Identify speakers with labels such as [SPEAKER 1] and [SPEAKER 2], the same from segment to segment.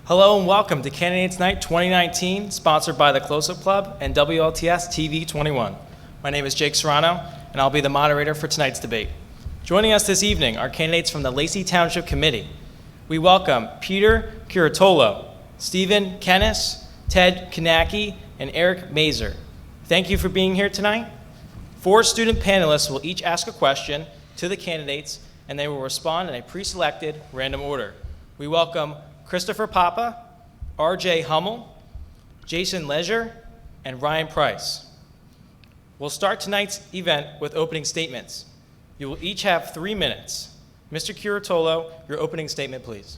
[SPEAKER 1] Hello and welcome to Candidates Night 2019, sponsored by the Close-Up Club and WLTS TV 21. My name is Jake Serrano, and I'll be the moderator for tonight's debate. Joining us this evening are candidates from the Lacey Township Committee. We welcome Peter Curatolo, Stephen Kennis, Ted Kanacki, and Eric Mazer. Thank you for being here tonight. 4 student panelists will each ask a question to the candidates, and they will respond in a pre-selected random order. We welcome Christopher Papa, R.J. Hummel, Jason Leisure, and Ryan Price. We'll start tonight's event with opening statements. You will each have 3 minutes. Mr. Curatolo, your opening statement, please.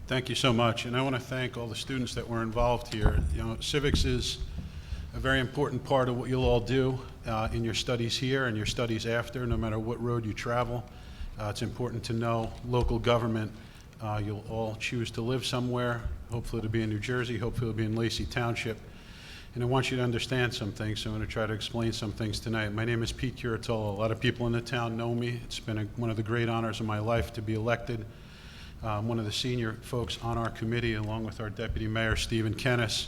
[SPEAKER 2] Thank you so much, and I want to thank all the students that were involved here. You know, civics is a very important part of what you'll all do in your studies here and your studies after, no matter what road you travel. It's important to know local government. You'll all choose to live somewhere. Hopefully it'll be in New Jersey, hopefully it'll be in Lacey Township. And I want you to understand some things, so I'm going to try to explain some things tonight. My name is Pete Curatolo. A lot of people in the town know me. It's been one of the great honors of my life to be elected. One of the senior folks on our committee, along with our Deputy Mayor, Stephen Kennis.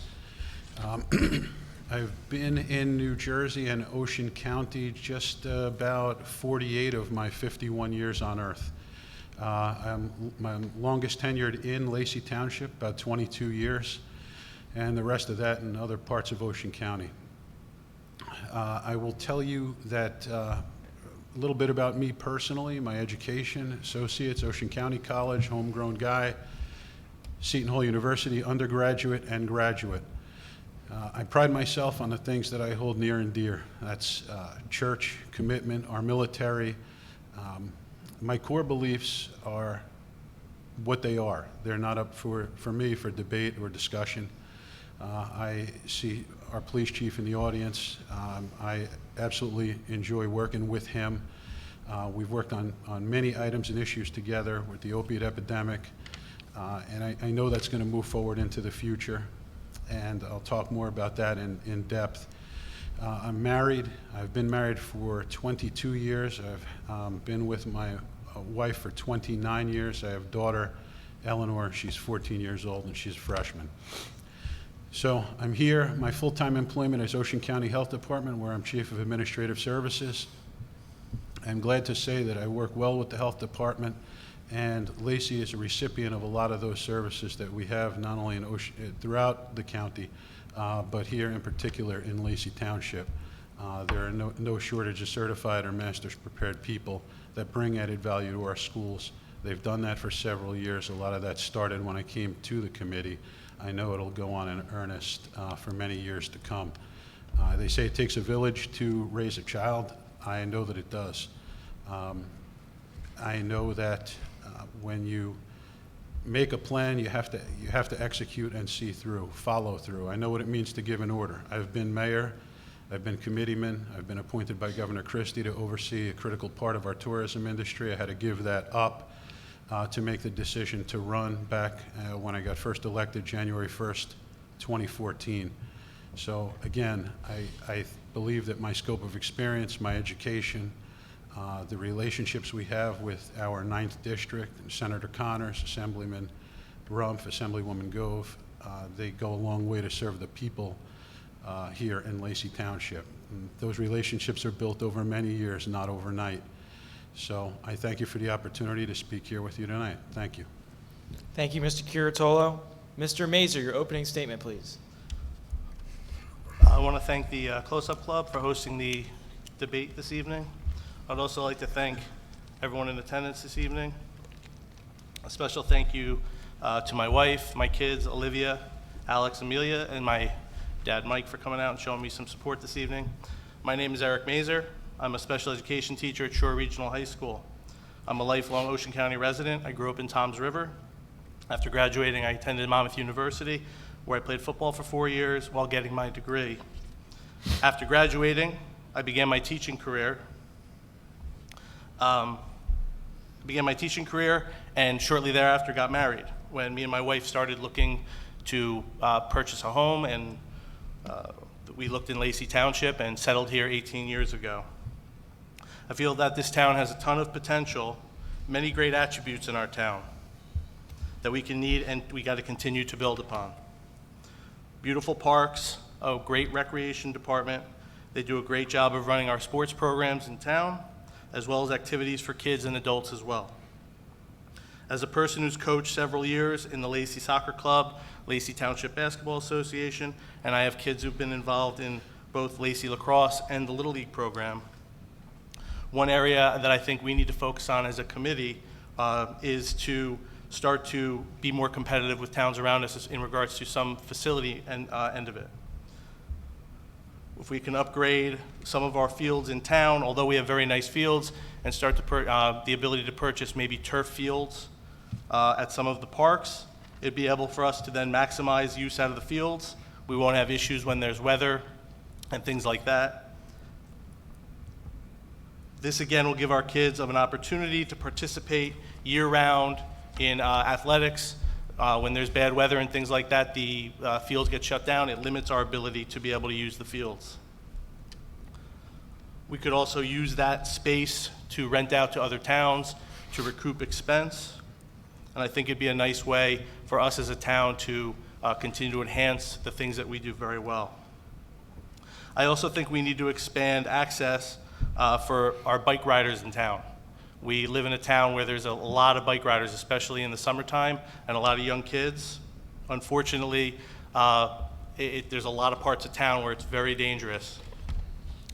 [SPEAKER 2] I've been in New Jersey and Ocean County just about 48 of my 51 years on earth. I'm longest tenured in Lacey Township, about 22 years, and the rest of that in other parts of Ocean County. I will tell you that a little bit about me personally, my education, associates, Ocean County College, homegrown guy, Seton Hall University, undergraduate and graduate. I pride myself on the things that I hold near and dear. That's church, commitment, our military. My core beliefs are what they are. They're not up for me for debate or discussion. I see our police chief in the audience. I absolutely enjoy working with him. We've worked on many items and issues together with the opiate epidemic, and I know that's going to move forward into the future, and I'll talk more about that in depth. I'm married. I've been married for 22 years. I've been with my wife for 29 years. I have a daughter, Eleanor. She's 14 years old, and she's a freshman. So I'm here. My full-time employment is Ocean County Health Department, where I'm Chief of Administrative Services. I'm glad to say that I work well with the Health Department, and Lacey is a recipient of a lot of those services that we have, not only in throughout the county, but here in particular in Lacey Township. There are no shortage of certified or master's prepared people that bring added value to our schools. They've done that for several years. A lot of that started when I came to the committee. I know it'll go on in earnest for many years to come. They say it takes a village to raise a child. I know that it does. I know that when you make a plan, you have to execute and see through, follow through. I know what it means to give an order. I've been mayor, I've been committeeman, I've been appointed by Governor Christie to oversee a critical part of our tourism industry. I had to give that up to make the decision to run back when I got first elected January 1st, 2014. So again, I believe that my scope of experience, my education, the relationships we have with our 9th District, Senator Connors, Assemblyman Rumpf, Assemblywoman Gove, they go a long way to serve the people here in Lacey Township. And those relationships are built over many years, not overnight. So I thank you for the opportunity to speak here with you tonight. Thank you.
[SPEAKER 1] Thank you, Mr. Curatolo. Mr. Mazer, your opening statement, please.
[SPEAKER 3] I want to thank the Close-Up Club for hosting the debate this evening. I'd also like to thank everyone in attendance this evening. A special thank you to my wife, my kids, Olivia, Alex, Amelia, and my dad, Mike, for coming out and showing me some support this evening. My name is Eric Mazer. I'm a special education teacher at Shore Regional High School. I'm a lifelong Ocean County resident. I grew up in Toms River. After graduating, I attended Monmouth University, where I played football for 4 years while getting my degree. After graduating, I began my teaching career. And shortly thereafter got married. When me and my wife started looking to purchase a home, and we looked in Lacey Township and settled here 18 years ago. I feel that this town has a ton of potential, many great attributes in our town. that we can need and we got to continue to build upon. Beautiful parks, a great recreation department. They do a great job of running our sports programs in town, as well as activities for kids and adults as well. As a person who's coached several years in the Lacey Soccer Club, Lacey Township Basketball Association, and I have kids who've been involved in both Lacey Lacrosse and the Little League program, one area that I think we need to focus on as a committee is to start to be more competitive with towns around us in regards to some facility and end of it. If we can upgrade some of our fields in town, although we have very nice fields, and start to the ability to purchase maybe turf fields at some of the parks, it'd be able for us to then maximize use out of the fields. We won't have issues when there's weather and things like that. This again will give our kids an opportunity to participate year-round in athletics. When there's bad weather and things like that, the fields get shut down. It limits our ability to be able to use the fields. We could also use that space to rent out to other towns to recoup expense. And I think it'd be a nice way for us as a town to continue to enhance the things that we do very well. I also think we need to expand access for our bike riders in town. We live in a town where there's a lot of bike riders, especially in the summertime, and a lot of young kids. Unfortunately, there's a lot of parts of town where it's very dangerous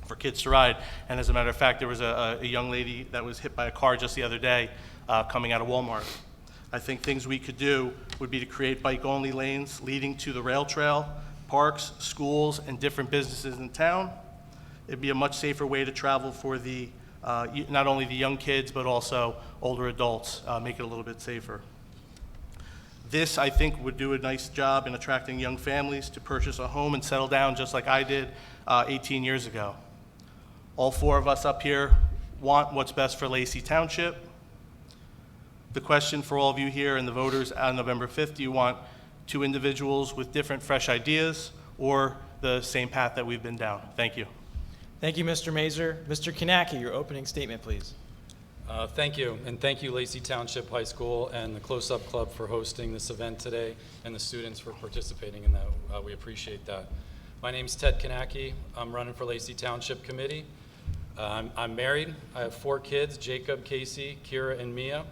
[SPEAKER 3] for kids to ride. And as a matter of fact, there was a young lady that was hit by a car just the other day coming out of Walmart. I think things we could do would be to create bike-only lanes leading to the rail trail, parks, schools, and different businesses in town. It'd be a much safer way to travel for the not only the young kids, but also older adults, make it a little bit safer. This, I think, would do a nice job in attracting young families to purchase a home and settle down just like I did 18 years ago. All four of us up here want what's best for Lacey Township. The question for all of you here and the voters on November 5th, do you want two individuals with different, fresh ideas or the same path that we've been down? Thank you.
[SPEAKER 1] Thank you, Mr. Mazur. Mr. Kanaki, your opening statement, please.
[SPEAKER 4] Thank you, and thank you Lacey Township High School and the Close Up Club for hosting this event today, and the students for participating in that. We appreciate that. My name's Ted Kanaki. I'm running for Lacey Township Committee. I'm married. I have 4 kids, Jacob, Casey, Kira, and Mia.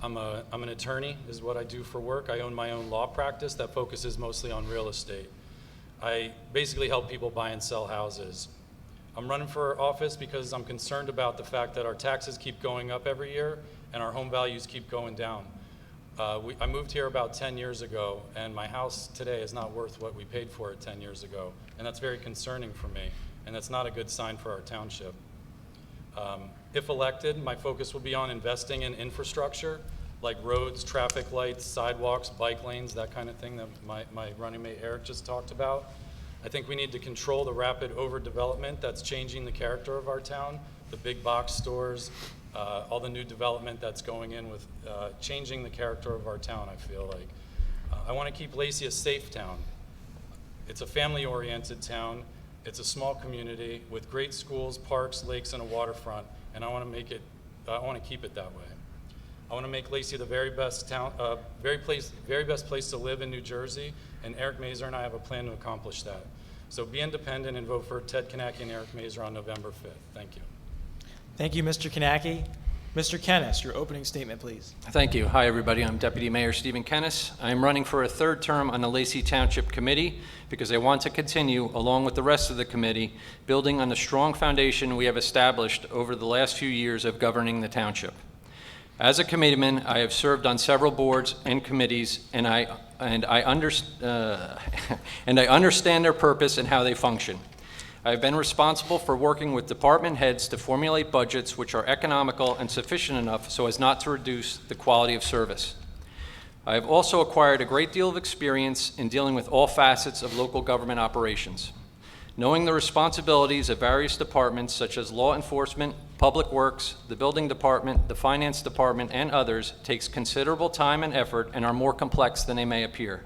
[SPEAKER 4] I'm an attorney, is what I do for work. I own my own law practice that focuses mostly on real estate. I basically help people buy and sell houses. I'm running for office because I'm concerned about the fact that our taxes keep going up every year and our home values keep going down. I moved here about 10 years ago, and my house today is not worth what we paid for it 10 years ago, and that's very concerning for me, and that's not a good sign for our township. If elected, my focus will be on investing in infrastructure like roads, traffic lights, sidewalks, bike lanes, that kind of thing that my running mate Eric just talked about. I think we need to control the rapid overdevelopment that's changing the character of our town, the big box stores, all the new development that's going in with changing the character of our town, I feel like. I want to keep Lacey a safe town. It's a family-oriented town. It's a small community with great schools, parks, lakes, and a waterfront, and I want to keep it that way. I want to make Lacey the very best town, very best place to live in New Jersey, and Eric Mazur and I have a plan to accomplish that. So be independent and vote for Ted Kanaki and Eric Mazur on November 5th. Thank you.
[SPEAKER 1] Thank you, Mr. Kanaki. Mr. Kennis, your opening statement, please.
[SPEAKER 5] Thank you. Hi, everybody. I'm Deputy Mayor Stephen Kennis. I'm running for a 3rd term on the Lacey Township Committee because I want to continue, along with the rest of the committee, building on the strong foundation we have established over the last few years of governing the township. As a committeeman, I have served on several boards and committees, and I understand their purpose and how they function. I have been responsible for working with department heads to formulate budgets which are economical and sufficient enough so as not to reduce the quality of service. I have also acquired a great deal of experience in dealing with all facets of local government operations. Knowing the responsibilities of various departments such as law enforcement, public works, the building department, the finance department, and others takes considerable time and effort and are more complex than they may appear.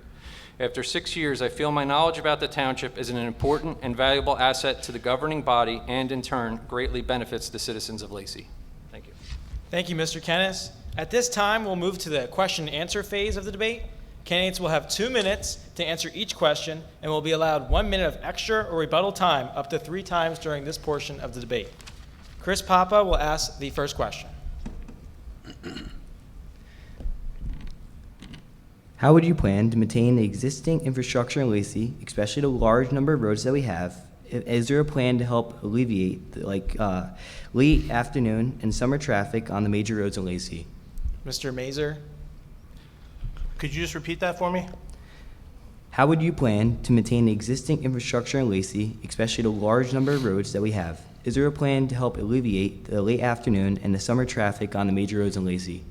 [SPEAKER 5] After 6 years, I feel my knowledge about the township is an important and valuable asset to the governing body and, in turn, greatly benefits the citizens of Lacey. Thank you.
[SPEAKER 1] Thank you, Mr. Kennis. At this time, we'll move to the question and answer phase of the debate. Candidates will have 2 minutes to answer each question and will be allowed 1 minute of extra or rebuttal time up to 3 times during this portion of the debate. Chris Papa will ask the first question.
[SPEAKER 6] How would you plan to maintain the existing infrastructure in Lacey, especially the large number of roads that we have? Is there a plan to help alleviate late afternoon and summer traffic on the major roads in Lacey?
[SPEAKER 1] Mr. Mazer.
[SPEAKER 3] Could you just repeat that for me?
[SPEAKER 6] How would you plan to maintain the existing infrastructure in Lacey, especially the large number of roads that we have? Is there a plan to help alleviate the late afternoon and the summer traffic on the major roads in Lacey?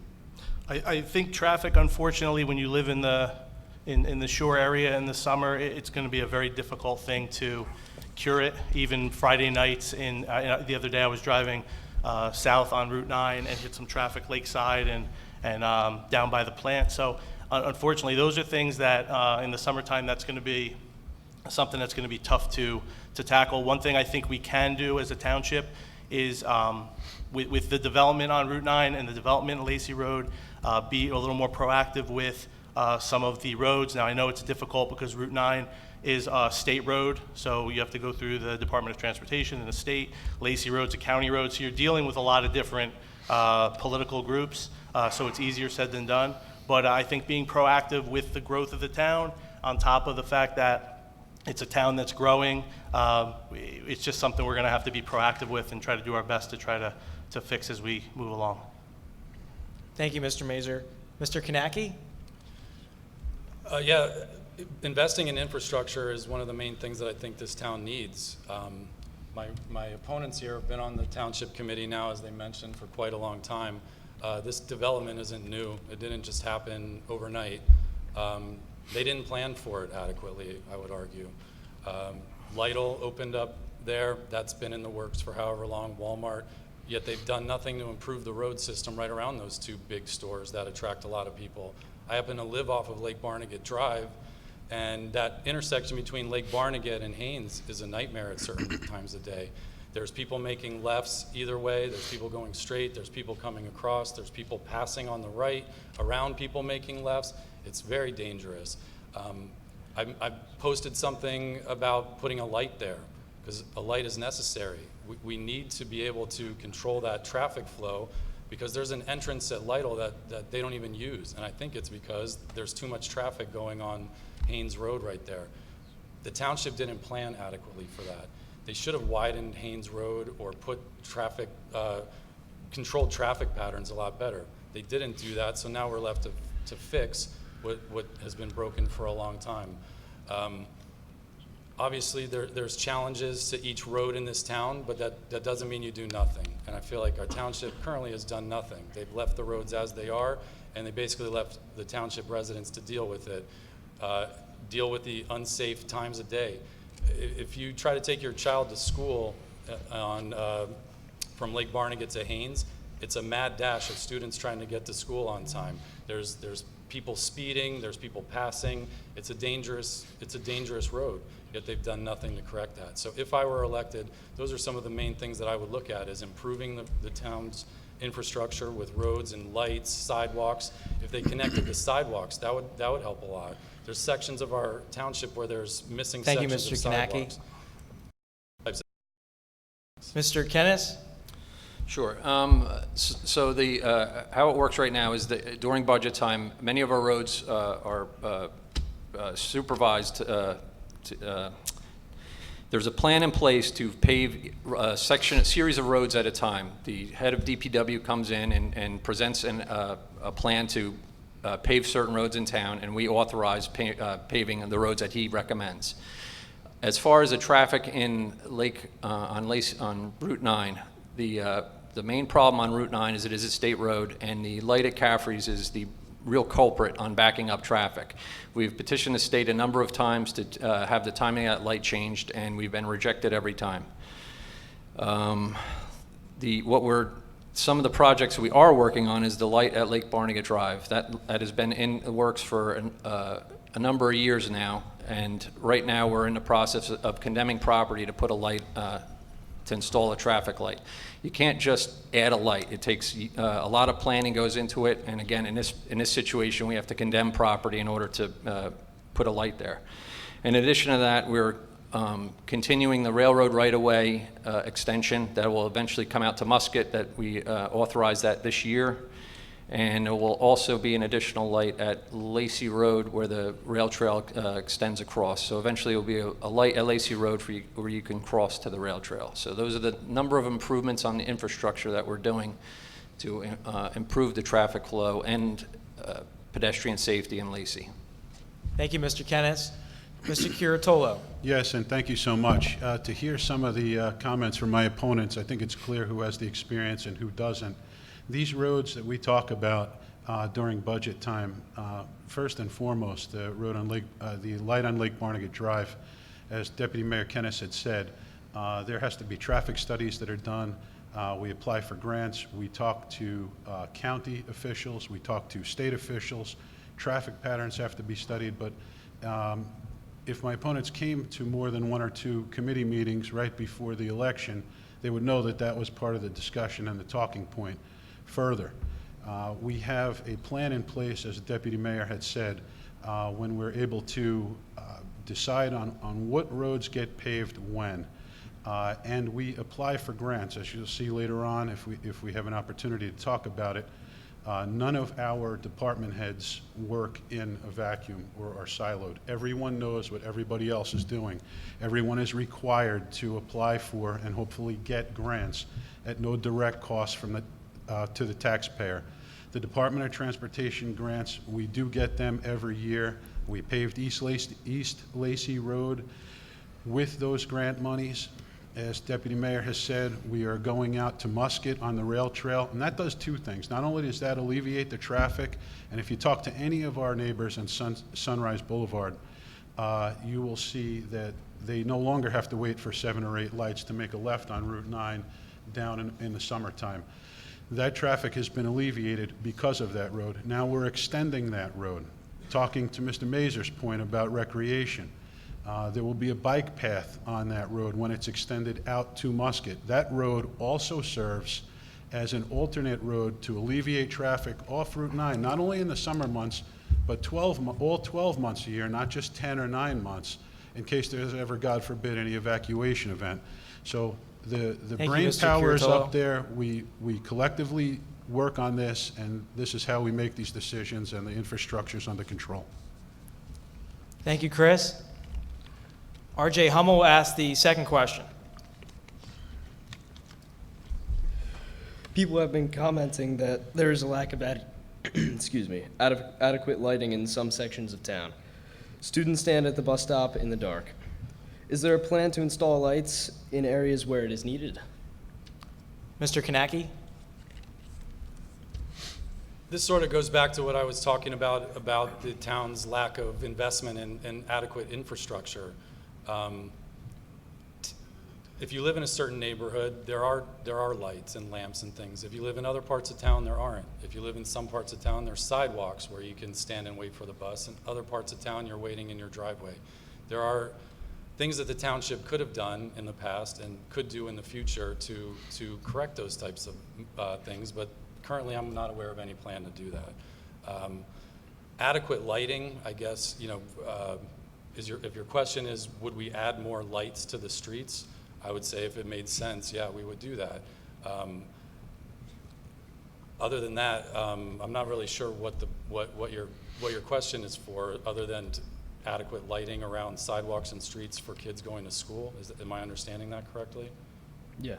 [SPEAKER 3] I think traffic, unfortunately, when you live in the shore area in the summer, it's going to be a very difficult thing to cure it. Even Friday nights, the other day I was driving south on Route 9 and hit some traffic lakeside and down by the plant. So unfortunately, those are things that in the summertime that's going to be something that's going to be tough to tackle. One thing I think we can do as a township is with the development on Route 9 and the development of Lacey Road, be a little more proactive with some of the roads. Now I know it's difficult because Route 9 is a state road, so you have to go through the Department of Transportation and the state. Lacey Road's a county road, so you're dealing with a lot of different political groups, so it's easier said than done. But I think being proactive with the growth of the town, on top of the fact that it's a town that's growing, it's just something we're going to have to be proactive with and try to do our best to try to fix as we move along.
[SPEAKER 1] Thank you, Mr. Mazer. Mr. Kanaki?
[SPEAKER 4] Yeah, investing in infrastructure is one of the main things that I think this town needs. My opponents here have been on the Township Committee now, as they mentioned, for quite a long time. This development isn't new. It didn't just happen overnight. They didn't plan for it adequately, I would argue. Lytle opened up there. That's been in the works for however long, Walmart. Yet they've done nothing to improve the road system right around those 2 big stores that attract a lot of people. I happen to live off of Lake Barnegat Drive, and that intersection between Lake Barnegat and Haynes is a nightmare at certain times of day. There's people making lefts either way, there's people going straight, there's people coming across, there's people passing on the right around people making lefts. It's very dangerous. I posted something about putting a light there, because a light is necessary. We need to be able to control that traffic flow, because there's an entrance at Lytle that they don't even use, and I think it's because there's too much traffic going on Haynes Road right there. The township didn't plan adequately for that. They should have widened Haynes Road or put controlled traffic patterns a lot better. They didn't do that, so now we're left to fix what has been broken for a long time. Obviously, there's challenges to each road in this town, but that doesn't mean you do nothing. And I feel like our township currently has done nothing. They've left the roads as they are, and they basically left the township residents to deal with it, deal with the unsafe times of day. If you try to take your child to school from Lake Barnegat to Haynes, it's a mad dash of students trying to get to school on time. There's people speeding, there's people passing. It's a dangerous road, yet they've done nothing to correct that. So if I were elected, those are some of the main things that I would look at, is improving the town's infrastructure with roads and lights, sidewalks. If they connected the sidewalks, that would help a lot. There's sections of our township where there's missing sections of sidewalks.
[SPEAKER 1] Thank you, Mr. Kanaki. Mr. Kennis?
[SPEAKER 5] Sure. So how it works right now is that during budget time, many of our roads are supervised. There's a plan in place to pave a series of roads at a time. The head of DPW comes in and presents a plan to pave certain roads in town, and we authorize paving the roads that he recommends. As far as the traffic in on Route 9, the main problem on Route 9 is it is a state road, and the light at Caffrey's is the real culprit on backing up traffic. We've petitioned the state a number of times to have the timing of that light changed, and we've been rejected every time. Some of the projects we are working on is the light at Lake Barnegat Drive. That has been in the works for a number of years now, and right now we're in the process of condemning property to put a light to install a traffic light. You can't just add a light. It takes a lot of planning goes into it, and again, in this situation, we have to condemn property in order to put a light there. In addition to that, we're continuing the railroad right-of-way extension that will eventually come out to Musket, that we authorized that this year. And there will also be an additional light at Lacey Road where the rail trail extends across. So eventually it will be a light at Lacey Road for you, where you can cross to the rail trail. So those are the number of improvements on the infrastructure that we're doing to improve the traffic flow and pedestrian safety in Lacey.
[SPEAKER 1] Thank you, Mr. Kennis. Mr. Curatolo.
[SPEAKER 2] Yes, and thank you so much. To hear some of the comments from my opponents, I think it's clear who has the experience and who doesn't. These roads that we talk about during budget time, first and foremost, the road on the light on Lake Barnegat Drive, as Deputy Mayor Kennis had said, there has to be traffic studies that are done. We apply for grants. We talk to county officials. We talk to state officials. Traffic patterns have to be studied. But if my opponents came to more than one or two committee meetings right before the election, they would know that that was part of the discussion and the talking point. Further, we have a plan in place, as the Deputy Mayor had said, when we're able to decide on what roads get paved when. And we apply for grants, as you'll see later on if we have an opportunity to talk about it. None of our department heads work in a vacuum or are siloed. Everyone knows what everybody else is doing. Everyone is required to apply for and hopefully get grants at no direct cost from to the taxpayer. The Department of Transportation grants, we do get them every year. We paved East Lacey Road with those grant monies. As Deputy Mayor has said, we are going out to Musket on the rail trail, and that does two things. Not only does that alleviate the traffic, and if you talk to any of our neighbors on Sunrise Boulevard, you will see that they no longer have to wait for 7 or 8 lights to make a left on Route 9 down in the summertime. That traffic has been alleviated because of that road. Now we're extending that road. Talking to Mr. Mazur's point about recreation, there will be a bike path on that road when it's extended out to Musket. That road also serves as an alternate road to alleviate traffic off Route 9, not only in the summer months, but all 12 months a year, not just 10 or 9 months, in case there's ever, God forbid, any evacuation event. So the
[SPEAKER 1] Thank you,
[SPEAKER 2] brain
[SPEAKER 1] Mr.
[SPEAKER 2] power is
[SPEAKER 1] Curatolo.
[SPEAKER 2] up there. We collectively work on this, and this is how we make these decisions, and the infrastructure is under control.
[SPEAKER 1] Thank you, Chris. RJ Hummel will ask the second question.
[SPEAKER 7] People have been commenting that there is a lack of adequate lighting in some sections of town. Students stand at the bus stop in the dark. Is there a plan to install lights in areas where it is needed?
[SPEAKER 1] Mr. Kanaki?
[SPEAKER 4] This sort of goes back to what I was talking about the town's lack of investment in adequate infrastructure. If you live in a certain neighborhood, there are lights and lamps and things. If you live in other parts of town, there aren't. If you live in some parts of town, there's sidewalks where you can stand and wait for the bus. In other parts of town, you're waiting in your driveway. There are things that the township could have done in the past and could do in the future to correct those types of things, but currently I'm not aware of any plan to do that. Adequate lighting, I guess, if your question is, would we add more lights to the streets? I would say if it made sense, yeah, we would do that. Other than that, I'm not really sure what your question is for, other than adequate lighting around sidewalks and streets for kids going to school. Am I understanding that correctly?
[SPEAKER 7] Yeah.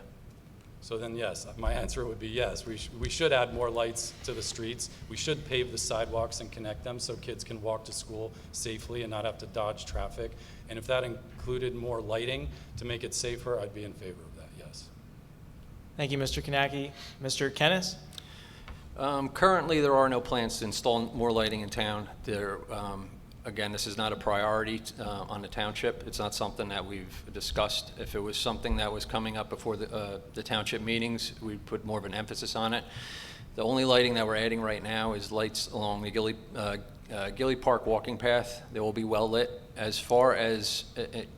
[SPEAKER 4] So then, yes, my answer would be yes. We should add more lights to the streets. We should pave the sidewalks and connect them so kids can walk to school safely and not have to dodge traffic. And if that included more lighting to make it safer, I'd be in favor of that, yes.
[SPEAKER 1] Thank you, Mr. Kanaki. Mr. Kennis?
[SPEAKER 5] Currently, there are no plans to install more lighting in town. Again, this is not a priority on the township. It's not something that we've discussed. If it was something that was coming up before the township meetings, we'd put more of an emphasis on it. The only lighting that we're adding right now is lights along the Gilly Park walking path, they will be well lit. As far as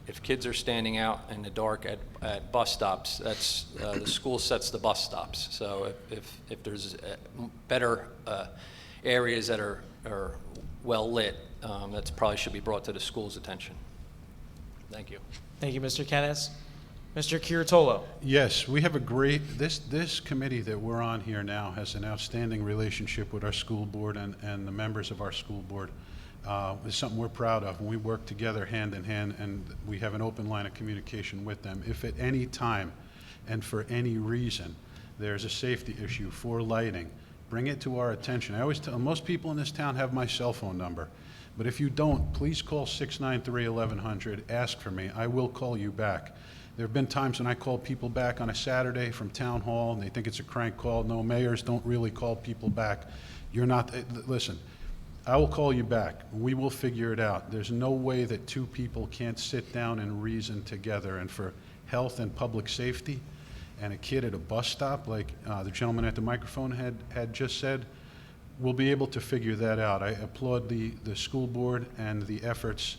[SPEAKER 5] if kids are standing out in the dark at bus stops, that's the school sets the bus stops. So if there's better areas that are well lit, that probably should be brought to the school's attention. Thank you.
[SPEAKER 1] Thank you, Mr. Kennis. Mr. Curatolo.
[SPEAKER 2] Yes, we have a great, this committee that we're on here now has an outstanding relationship with our school board and the members of our school board. It's something we're proud of, and we work together hand in hand, and we have an open line of communication with them. If at any time and for any reason there's a safety issue for lighting, bring it to our attention. I always tell, most people in this town have my cell phone number, but if you don't, please call 693-1100, ask for me. I will call you back. There have been times when I call people back on a Saturday from town hall, and they think it's a crank call. No, mayors don't really call people back. You're not, listen, I will call you back. We will figure it out. There's no way that two people can't sit down and reason together. And for health and public safety, and a kid at a bus stop, like the gentleman at the microphone had just said, we'll be able to figure that out. I applaud the school board and the efforts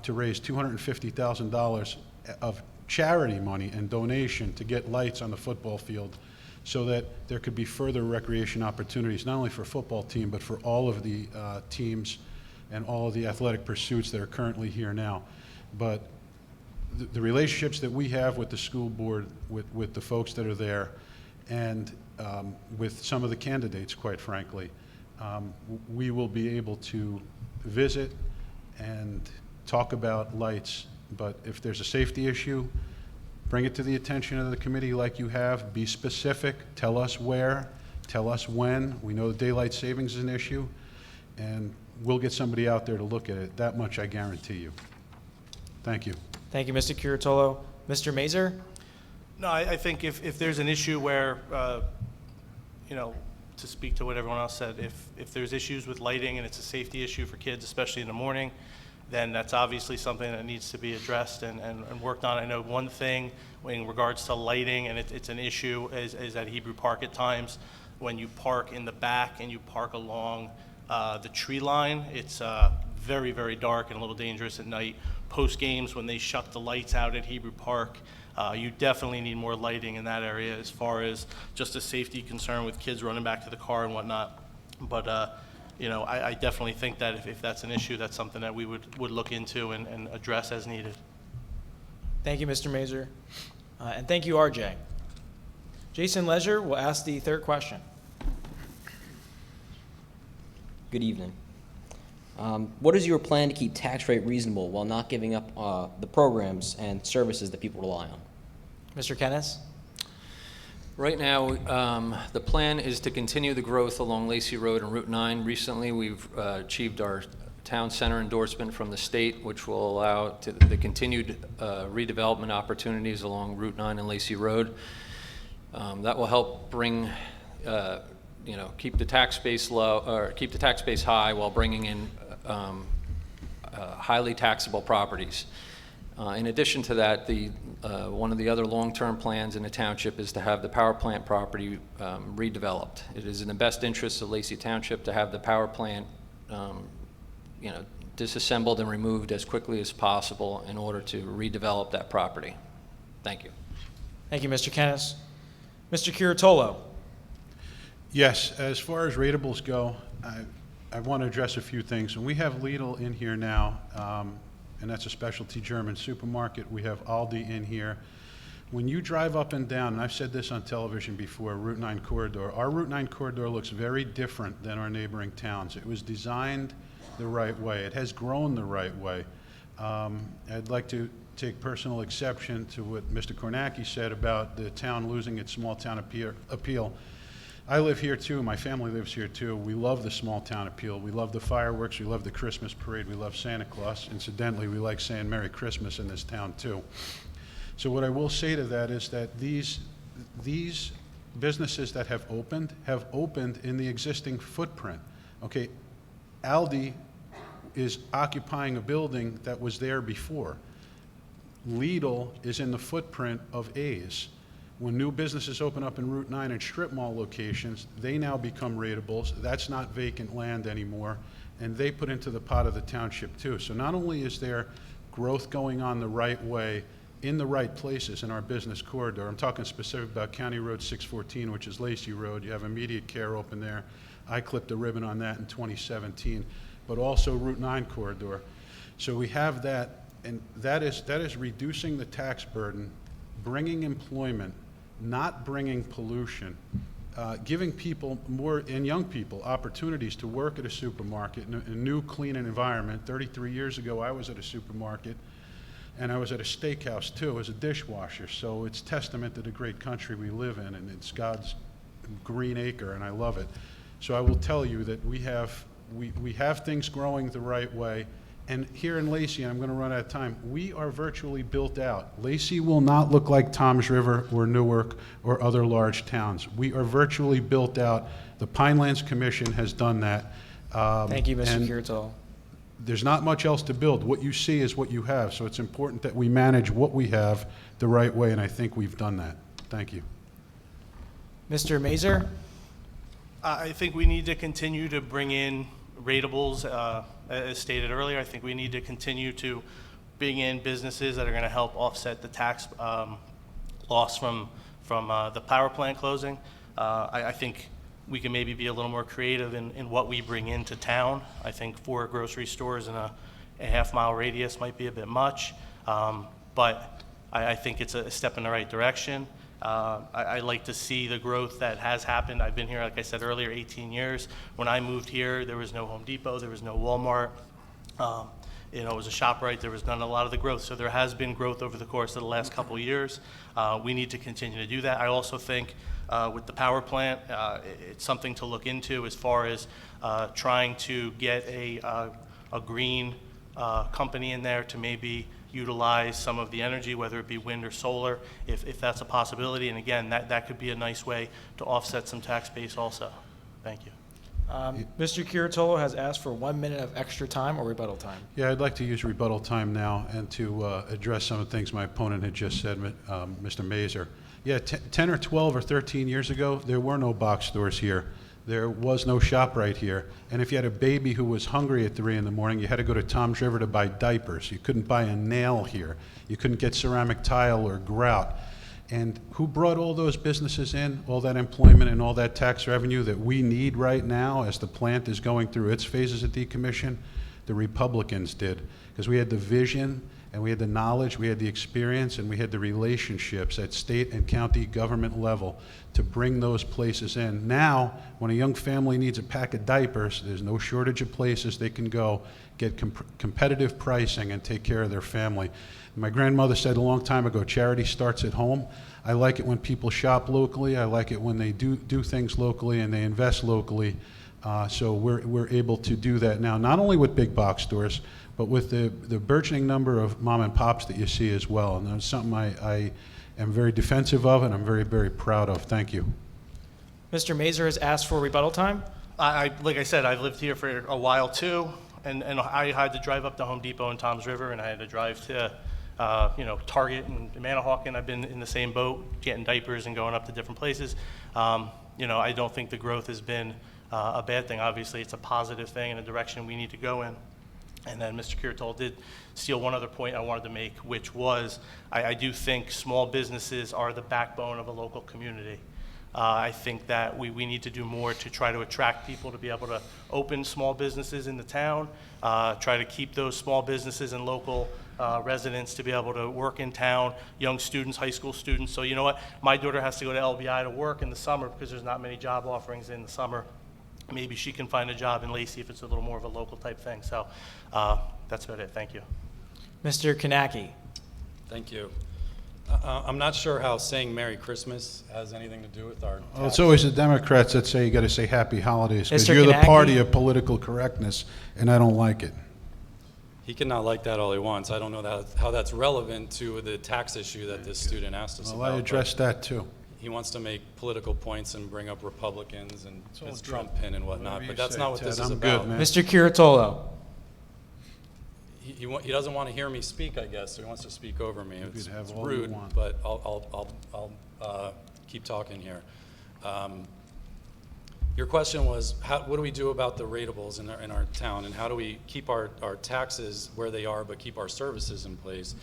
[SPEAKER 2] to raise $250,000 of charity money and donation to get lights on the football field so that there could be further recreation opportunities, not only for football team, but for all of the teams and all of the athletic pursuits that are currently here now. But the relationships that we have with the school board, with the folks that are there, and with some of the candidates, quite frankly, we will be able to visit and talk about lights. But if there's a safety issue, bring it to the attention of the committee like you have. Be specific. Tell us where. Tell us when. We know daylight savings is an issue, and we'll get somebody out there to look at it. That much I guarantee you. Thank you.
[SPEAKER 1] Thank you, Mr. Curatolo. Mr. Mazur?
[SPEAKER 3] No, I think if there's an issue where, you know, to speak to what everyone else said, if there's issues with lighting and it's a safety issue for kids, especially in the morning, then that's obviously something that needs to be addressed and worked on. I know one thing in regards to lighting, and it's an issue, is at Hebrew Park at times, when you park in the back and you park along the tree line, it's very, very dark and a little dangerous at night. Post games, when they shut the lights out at Hebrew Park, you definitely need more lighting in that area as far as just a safety concern with kids running back to the car and whatnot. But you know, I definitely think that if that's an issue, that's something that we would look into and address as needed.
[SPEAKER 1] Thank you, Mr. Mazur. And thank you, RJ. Jason Leisure will ask the third question.
[SPEAKER 8] Good evening. What is your plan to keep tax rate reasonable while not giving up the programs and services that people rely on?
[SPEAKER 1] Mr. Kennis?
[SPEAKER 5] Right now, the plan is to continue the growth along Lacey Road and Route 9. Recently, we've achieved our town center endorsement from the state, which will allow the continued redevelopment opportunities along Route 9 and Lacey Road. That will help bring, you know, keep the tax base low, or keep the tax base high while bringing in highly taxable properties. In addition to that, one of the other long-term plans in the township is to have the power plant property redeveloped. It is in the best interest of Lacey Township to have the power plant, you know, disassembled and removed as quickly as possible in order to redevelop that property. Thank you.
[SPEAKER 1] Thank you, Mr. Kennis. Mr. Curatolo?
[SPEAKER 2] Yes, as far as ratables go, I want to address a few things. And we have Lidl in here now, and that's a specialty German supermarket. We have Aldi in here. When you drive up and down, and I've said this on television before, Route 9 corridor, our Route 9 corridor looks very different than our neighboring towns. It was designed the right way. It has grown the right way. I'd like to take personal exception to what Mr. Kornacki said about the town losing its small town appeal. I live here too, my family lives here too. We love the small town appeal. We love the fireworks, we love the Christmas parade, we love Santa Claus. Incidentally, we like saying Merry Christmas in this town too. So what I will say to that is that these businesses that have opened in the existing footprint. Okay, Aldi is occupying a building that was there before. Lidl is in the footprint of A's. When new businesses open up in Route 9 and strip mall locations, they now become ratables. That's not vacant land anymore, and they put into the pot of the township too. So not only is there growth going on the right way, in the right places in our business corridor. I'm talking specific about County Road 614, which is Lacey Road. You have immediate care open there. I clipped a ribbon on that in 2017, but also Route 9 corridor. So we have that, and that is reducing the tax burden, bringing employment, not bringing pollution, giving people more, and young people, opportunities to work at a supermarket in a new, clean environment. 33 years ago, I was at a supermarket, and I was at a steakhouse too as a dishwasher. So it's testament to the great country we live in, and it's God's green acre, and I love it. So I will tell you that we have things growing the right way. And here in Lacey, and I'm going to run out of time, we are virtually built out. Lacey will not look like Toms River or Newark or other large towns. We are virtually built out. The Pinelands Commission has done that.
[SPEAKER 1] Thank you, Mr.
[SPEAKER 2] and
[SPEAKER 1] Curatolo.
[SPEAKER 2] There's not much else to build. What you see is what you have. So it's important that we manage what we have the right way, and I think we've done that. Thank you.
[SPEAKER 1] Mr. Mazer?
[SPEAKER 3] I think we need to continue to bring in ratables, as stated earlier. I think we need to continue to bring in businesses that are going to help offset the tax loss from the power plant closing. I think we can maybe be a little more creative in what we bring into town. I think 4 grocery stores in a half-mile radius might be a bit much, but I think it's a step in the right direction. I like to see the growth that has happened. I've been here, like I said earlier, 18 years. When I moved here, there was no Home Depot, there was no Walmart. It was a ShopRite. There was not a lot of the growth. So there has been growth over the course of the last couple of years. We need to continue to do that. I also think with the power plant, it's something to look into as far as trying to get a green company in there to maybe utilize some of the energy, whether it be wind or solar, if that's a possibility. And again, that could be a nice way to offset some tax base also. Thank you.
[SPEAKER 1] Mr. Curatolo has asked for 1 minute of extra time or rebuttal time.
[SPEAKER 2] Yeah, I'd like to use rebuttal time now and to address some of the things my opponent had just said, Mr. Mazer. Yeah, 10 or 12 or 13 years ago, there were no box stores here. There was no ShopRite here. And if you had a baby who was hungry at 3 in the morning, you had to go to Toms River to buy diapers. You couldn't buy a nail here. You couldn't get ceramic tile or grout. And who brought all those businesses in, all that employment and all that tax revenue that we need right now as the plant is going through its phases of decommission? The Republicans did, because we had the vision and we had the knowledge, we had the experience, and we had the relationships at state and county government level to bring those places in. Now, when a young family needs a pack of diapers, there's no shortage of places they can go, get competitive pricing, and take care of their family. My grandmother said a long time ago, charity starts at home. I like it when people shop locally. I like it when they do things locally and they invest locally. So we're able to do that now, not only with big box stores, but with the burgeoning number of mom and pops that you see as well. And that's something I am very defensive of and I'm very, very proud of. Thank you.
[SPEAKER 1] Mr. Mazer has asked for rebuttal time.
[SPEAKER 3] Like I said, I've lived here for a while too, and I had to drive up to Home Depot in Toms River, and I had to drive to Target and Manahawkin. I've been in the same boat, getting diapers and going up to different places. I don't think the growth has been a bad thing. Obviously, it's a positive thing in a direction we need to go in. And then Mr. Curatolo did steal one other point I wanted to make, which was I do think small businesses are the backbone of a local community. I think that we need to do more to try to attract people to be able to open small businesses in the town, try to keep those small businesses and local residents to be able to work in town, young students, high school students. So you know what? My daughter has to go to LBI to work in the summer because there's not many job offerings in the summer. Maybe she can find a job in Lacey if it's a little more of a local type thing. So that's about it. Thank you.
[SPEAKER 1] Mr. Kanaki.
[SPEAKER 4] Thank you. I'm not sure how saying Merry Christmas has anything to do with our
[SPEAKER 2] Well, it's always the Democrats that say you got to say Happy Holidays because
[SPEAKER 1] Mr.
[SPEAKER 2] you're the
[SPEAKER 1] Kanaki?
[SPEAKER 2] party of political correctness, and I don't like it.
[SPEAKER 4] He can not like that all he wants. I don't know how that's relevant to the tax issue that this student asked us
[SPEAKER 2] Well,
[SPEAKER 4] about.
[SPEAKER 2] I addressed that too.
[SPEAKER 4] He wants to make political points and bring up Republicans and
[SPEAKER 2] all
[SPEAKER 4] his
[SPEAKER 2] good.
[SPEAKER 4] Trump pin and whatnot,
[SPEAKER 2] Whatever
[SPEAKER 4] but
[SPEAKER 2] you
[SPEAKER 4] that's
[SPEAKER 2] say,
[SPEAKER 4] not what
[SPEAKER 2] Ted.
[SPEAKER 4] this is
[SPEAKER 2] I'm
[SPEAKER 4] about.
[SPEAKER 2] good, man.
[SPEAKER 1] Mr. Curatolo.
[SPEAKER 4] He doesn't want to hear me speak, I guess, so he wants to speak over me.
[SPEAKER 2] You
[SPEAKER 4] It's
[SPEAKER 2] could have all you
[SPEAKER 4] rude,
[SPEAKER 2] want.
[SPEAKER 4] but I'll keep talking here. Your question was, what do we do about the ratables in our town, and how do we keep our taxes where they are but keep our services in place?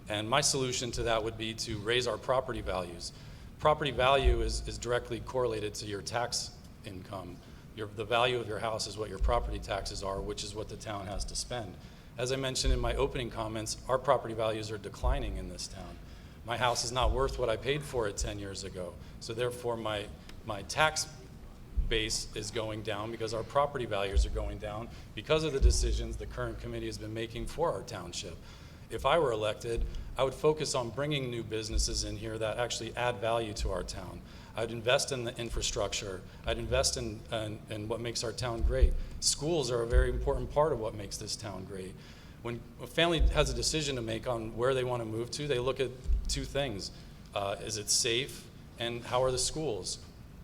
[SPEAKER 4] And my solution to that would be to raise our property values. Property value is directly correlated to your tax income. The value of your house is what your property taxes are, which is what the town has to spend. As I mentioned in my opening comments, our property values are declining in this town. My house is not worth what I paid for it 10 years ago. So therefore, my tax base is going down because our property values are going down because of the decisions the current committee has been making for our township. If I were elected, I would focus on bringing new businesses in here that actually add value to our town. I'd invest in the infrastructure. I'd invest in what makes our town great. Schools are a very important part of what makes this town great. When a family has a decision to make on where they want to move to, they look at two things. Is it safe, and how are the schools?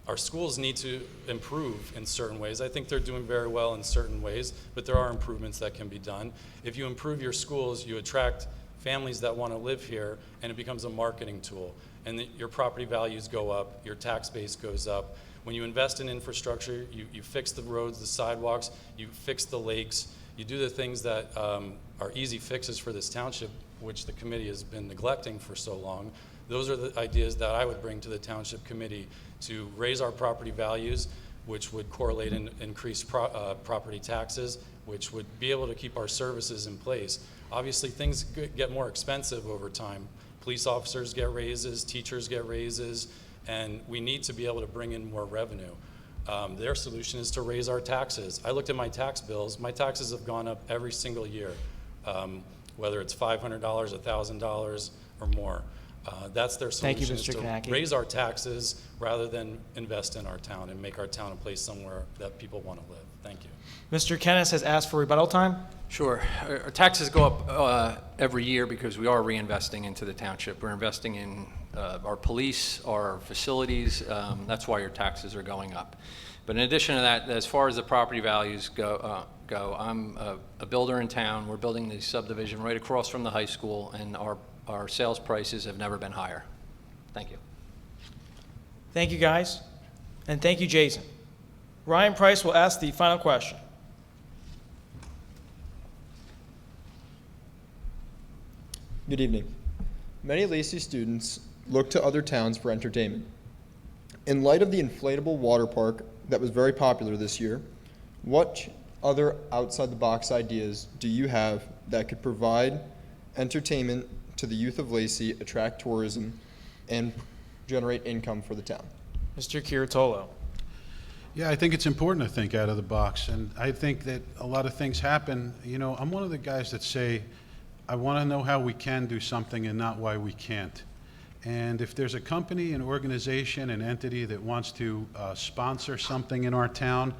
[SPEAKER 4] Our schools need to improve in certain ways. I think they're doing very well in certain ways, but there are improvements that can be done. If you improve your schools, you attract families that want to live here, and it becomes a marketing tool. And your property values go up, your tax base goes up. When you invest in infrastructure, you fix the roads, the sidewalks, you fix the lakes, you do the things that are easy fixes for this township, which the committee has been neglecting for so long. Those are the ideas that I would bring to the township committee to raise our property values, which would correlate in increased property taxes, which would be able to keep our services in place. Obviously, things get more expensive over time. Police officers get raises, teachers get raises, and we need to be able to bring in more revenue. Their solution is to raise our taxes. I looked at my tax bills. My taxes have gone up every single year, whether it's $500, $1,000, or more. That's their
[SPEAKER 1] Thank you,
[SPEAKER 4] solution,
[SPEAKER 1] Mr.
[SPEAKER 4] is to
[SPEAKER 1] Kanacki.
[SPEAKER 4] raise our taxes rather than invest in our town and make our town a place somewhere that people want to live. Thank you.
[SPEAKER 1] Mr. Kennis has asked for rebuttal time.
[SPEAKER 5] Sure. Our taxes go up every year because we are reinvesting into the township. We're investing in our police, our facilities. That's why your taxes are going up. But in addition to that, as far as the property values go, I'm a builder in town. We're building the subdivision right across from the high school, and our sales prices have never been higher. Thank you.
[SPEAKER 1] Thank you, guys. And thank you, Jason. Ryan Price will ask the final question.
[SPEAKER 9] Good evening. Many Lacey students look to other towns for entertainment. In light of the inflatable water park that was very popular this year, what other outside-the-box ideas do you have that could provide entertainment to the youth of Lacey, attract tourism, and generate income for the town?
[SPEAKER 1] Mr. Curatolo.
[SPEAKER 2] Yeah, I think it's important to think out of the box, and I think that a lot of things happen. You know, I'm one of the guys that say, I want to know how we can do something and not why we can't. And if there's a company, an organization, an entity that wants to sponsor something in our town,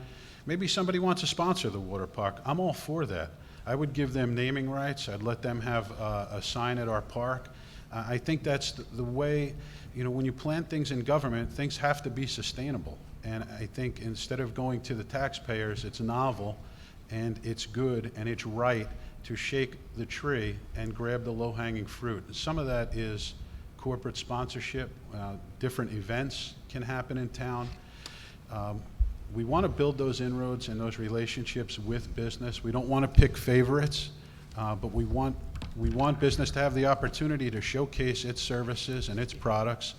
[SPEAKER 2] maybe somebody wants to sponsor the water park, I'm all for that. I would give them naming rights. I'd let them have a sign at our park. I think that's the way, you know, when you plan things in government, things have to be sustainable. And I think instead of going to the taxpayers, it's novel and it's good and it's right to shake the tree and grab the low-hanging fruit. Some of that is corporate sponsorship. Different events can happen in town. We want to build those inroads and those relationships with business. We don't want to pick favorites, but we want business to have the opportunity to showcase its services and its products.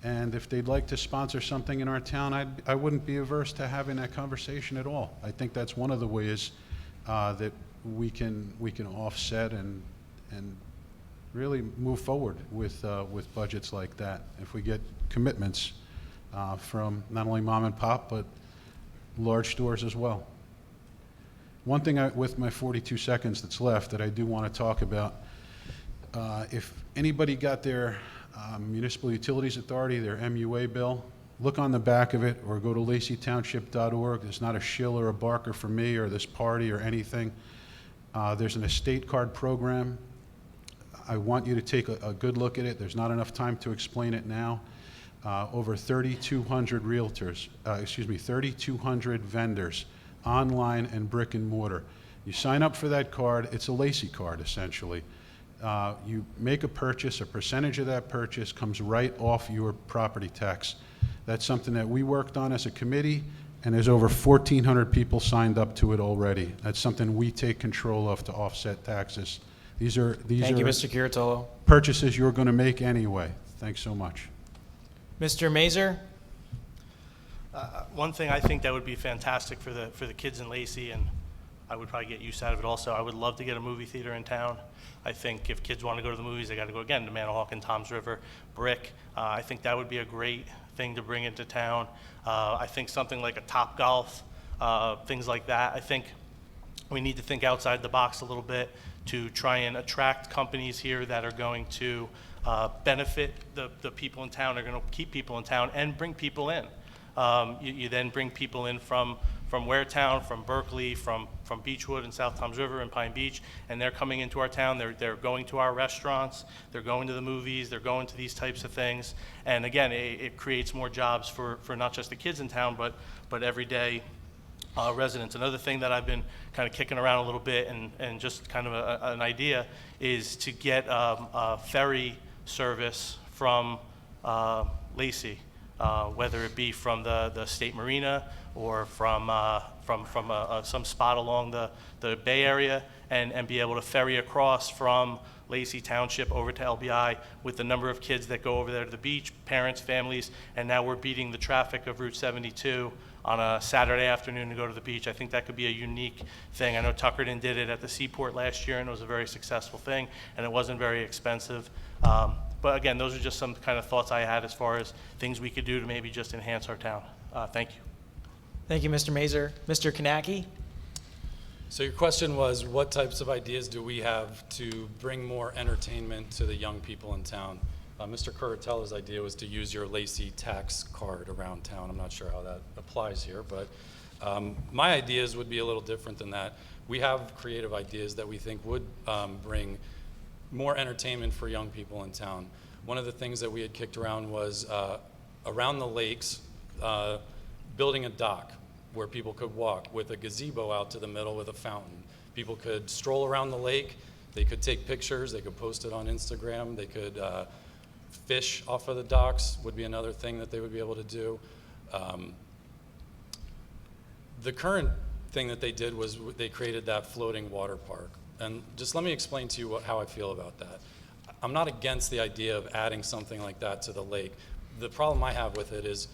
[SPEAKER 2] And if they'd like to sponsor something in our town, I wouldn't be averse to having that conversation at all. I think that's one of the ways that we can offset and really move forward with budgets like that. If we get commitments from not only mom and pop, but large stores as well. One thing with my 42 seconds that's left that I do want to talk about, if anybody got their Municipal Utilities Authority, their MUA bill, look on the back of it or go to laceytownship.org. There's not a shill or a barker for me or this party or anything. There's an estate card program. I want you to take a good look at it. There's not enough time to explain it now. Over 3,200 realtors, 3,200 vendors, online and brick and mortar. You sign up for that card, it's a Lacey card essentially. You make a purchase, a percentage of that purchase comes right off your property tax. That's something that we worked on as a committee, and there's over 1,400 people signed up to it already. That's something we take control of to offset taxes. These are
[SPEAKER 1] Thank you, Mr. Curatolo.
[SPEAKER 2] purchases you're going to make anyway. Thanks so much.
[SPEAKER 1] Mr. Mazer?
[SPEAKER 3] One thing I think that would be fantastic for the kids in Lacey, and I would probably get use out of it also, I would love to get a movie theater in town. I think if kids want to go to the movies, they got to go again to Manahawk and Tom's River, Brick. I think that would be a great thing to bring into town. I think something like a Top Golf, things like that. I think we need to think outside the box a little bit to try and attract companies here that are going to benefit the people in town, are going to keep people in town and bring people in. You then bring people in from Waretown, from Berkeley, from Beechwood and South Toms River and Pine Beach, and they're coming into our town. They're going to our restaurants, they're going to the movies, they're going to these types of things. And again, it creates more jobs for not just the kids in town, but everyday residents. Another thing that I've been kind of kicking around a little bit and just kind of an idea is to get a ferry service from Lacey. Whether it be from the state marina or from some spot along the Bay Area, and be able to ferry across from Lacey Township over to LBI with the number of kids that go over there to the beach, parents, families, and now we're beating the traffic of Route 72 on a Saturday afternoon to go to the beach. I think that could be a unique thing. I know Tuckerton did it at the Seaport last year, and it was a very successful thing, and it wasn't very expensive. But again, those are just some kind of thoughts I had as far as things we could do to maybe just enhance our town. Thank you.
[SPEAKER 1] Thank you, Mr. Mazer. Mr. Kanaki?
[SPEAKER 4] So your question was, what types of ideas do we have to bring more entertainment to the young people in town? Mr. Curatello's idea was to use your Lacey tax card around town. I'm not sure how that applies here, but my ideas would be a little different than that. We have creative ideas that we think would bring more entertainment for young people in town. One of the things that we had kicked around was around the lakes, building a dock where people could walk with a gazebo out to the middle with a fountain. People could stroll around the lake, they could take pictures, they could post it on Instagram, they could fish off of the docks would be another thing that they would be able to do. The current thing that they did was they created that floating water park. And just let me explain to you how I feel about that. I'm not against the idea of adding something like that to the lake. The problem I have with it is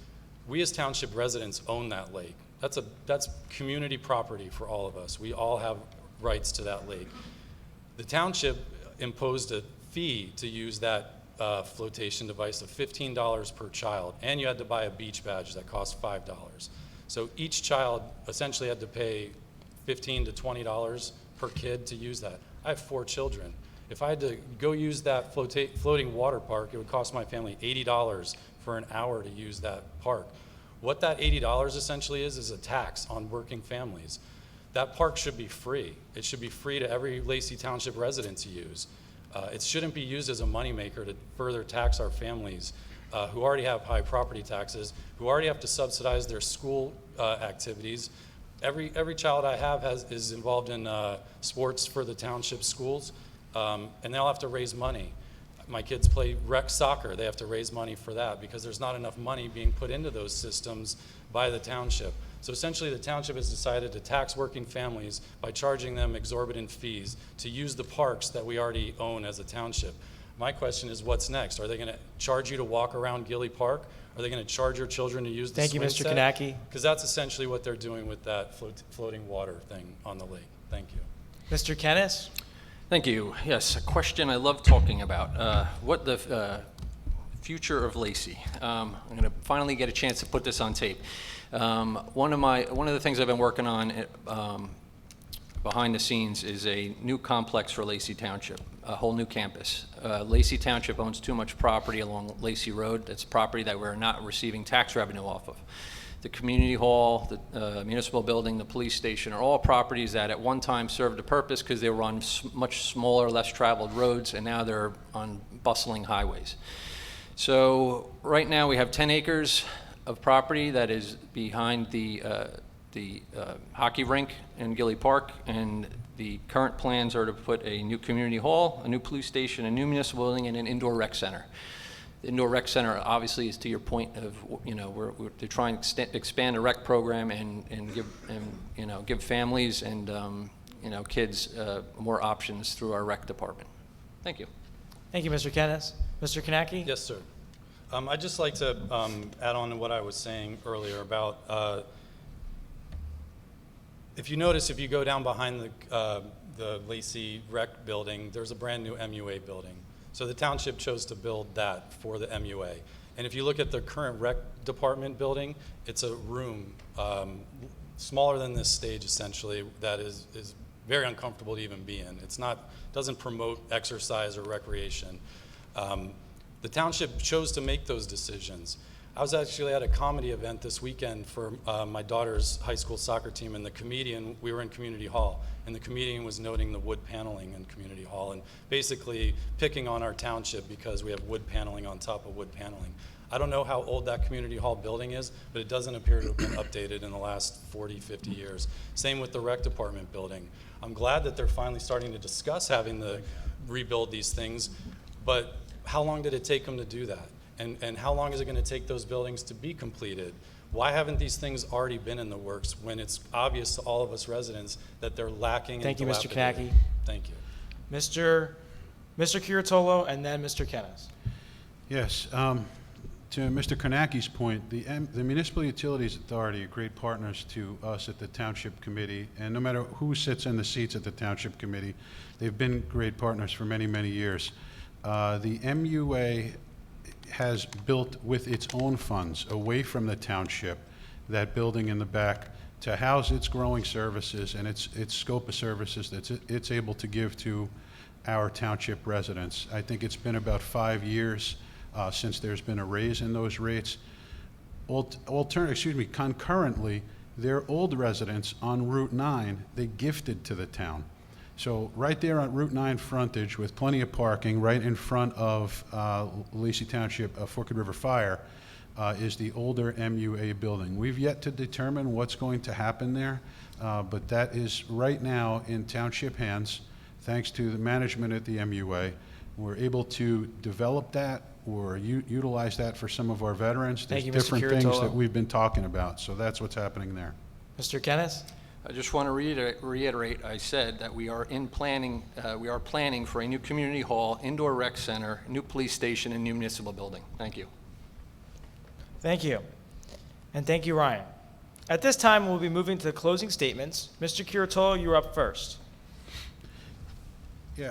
[SPEAKER 4] we as township residents own that lake. That's community property for all of us. We all have rights to that lake. The township imposed a fee to use that flotation device of $15 per child, and you had to buy a beach badge that cost $5. So each child essentially had to pay $15 to $20 per kid to use that. I have 4 children. If I had to go use that floating water park, it would cost my family $80 for an hour to use that park. What that $80 essentially is a tax on working families. That park should be free. It should be free to every Lacey Township resident to use. It shouldn't be used as a moneymaker to further tax our families who already have high property taxes, who already have to subsidize their school activities. Every child I have is involved in sports for the township schools, and they all have to raise money. My kids play rec soccer. They have to raise money for that because there's not enough money being put into those systems by the township. So essentially the township has decided to tax working families by charging them exorbitant fees to use the parks that we already own as a township. My question is, what's next? Are they going to charge you to walk around Gilly Park? Are they going to charge your children to use the
[SPEAKER 1] Thank you,
[SPEAKER 4] swing
[SPEAKER 1] Mr.
[SPEAKER 4] set?
[SPEAKER 1] Kanaki.
[SPEAKER 4] Because that's essentially what they're doing with that floating water thing on the lake. Thank you.
[SPEAKER 1] Mr. Kennis?
[SPEAKER 5] Thank you. Yes, a question I love talking about. What the future of Lacey. I'm going to finally get a chance to put this on tape. One of the things I've been working on behind the scenes is a new complex for Lacey Township, a whole new campus. Lacey Township owns too much property along Lacey Road. That's property that we're not receiving tax revenue off of. The community hall, the municipal building, the police station are all properties that at one time served a purpose because they were on much smaller, less traveled roads, and now they're on bustling highways. So right now we have 10 acres of property that is behind the the hockey rink in Gilly Park, and the current plans are to put a new community hall, a new police station, a new municipal building, and an indoor rec center. The indoor rec center obviously is to your point of, they're trying to expand the rec program and give families and, kids more options through our rec department. Thank you.
[SPEAKER 1] Thank you, Mr. Kennis. Mr. Kanaki?
[SPEAKER 4] Yes, sir. I'd just like to add on to what I was saying earlier about, if you notice, if you go down behind the Lacey Rec building, there's a brand new MUA building. So the township chose to build that for the MUA. And if you look at the current rec department building, it's a room smaller than this stage essentially that is very uncomfortable to even be in. Doesn't promote exercise or recreation. The township chose to make those decisions. I was actually at a comedy event this weekend for my daughter's high school soccer team, and we were in Community Hall, and the comedian was noting the wood paneling in Community Hall and basically picking on our township because we have wood paneling on top of wood paneling. I don't know how old that Community Hall building is, but it doesn't appear to have been updated in the last 40, 50 years. Same with the rec department building. I'm glad that they're finally starting to discuss having to rebuild these things, but how long did it take them to do that? And how long is it going to take those buildings to be completed? Why haven't these things already been in the works when it's obvious to all of us residents that they're lacking?
[SPEAKER 1] Thank you, Mr.
[SPEAKER 4] dilapidated?
[SPEAKER 1] Kanaki.
[SPEAKER 4] Thank you.
[SPEAKER 1] Mr. Curatolo, and then Mr. Kennis.
[SPEAKER 2] Yes. To Mr. Kornacki's point, the Municipal Utilities Authority are great partners to us at the Township Committee, and no matter who sits in the seats at the Township Committee, they've been great partners for many, many years. The MUA has built with its own funds, away from the township, that building in the back to house its growing services and its scope of services that it's able to give to our township residents. I think it's been about 5 years since there's been a raise in those rates. Concurrently, their old residents on Route 9, they gifted to the town. So right there on Route 9 frontage with plenty of parking right in front of Lacey Township, Forked River Fire, is the older MUA building. We've yet to determine what's going to happen there, but that is right now in township hands, thanks to the management at the MUA. We're able to develop that or utilize that for some of our veterans. There's
[SPEAKER 1] Thank you, Mr.
[SPEAKER 2] different things
[SPEAKER 1] Curatolo.
[SPEAKER 2] that we've been talking about, so that's what's happening there.
[SPEAKER 1] Mr. Kennis?
[SPEAKER 5] I just want to reiterate, I said that we are planning for a new community hall, indoor rec center, new police station, and new municipal building. Thank you.
[SPEAKER 1] Thank you. And thank you, Ryan. At this time, we'll be moving to the closing statements. Mr. Curatolo, you're up first.
[SPEAKER 2] Yeah.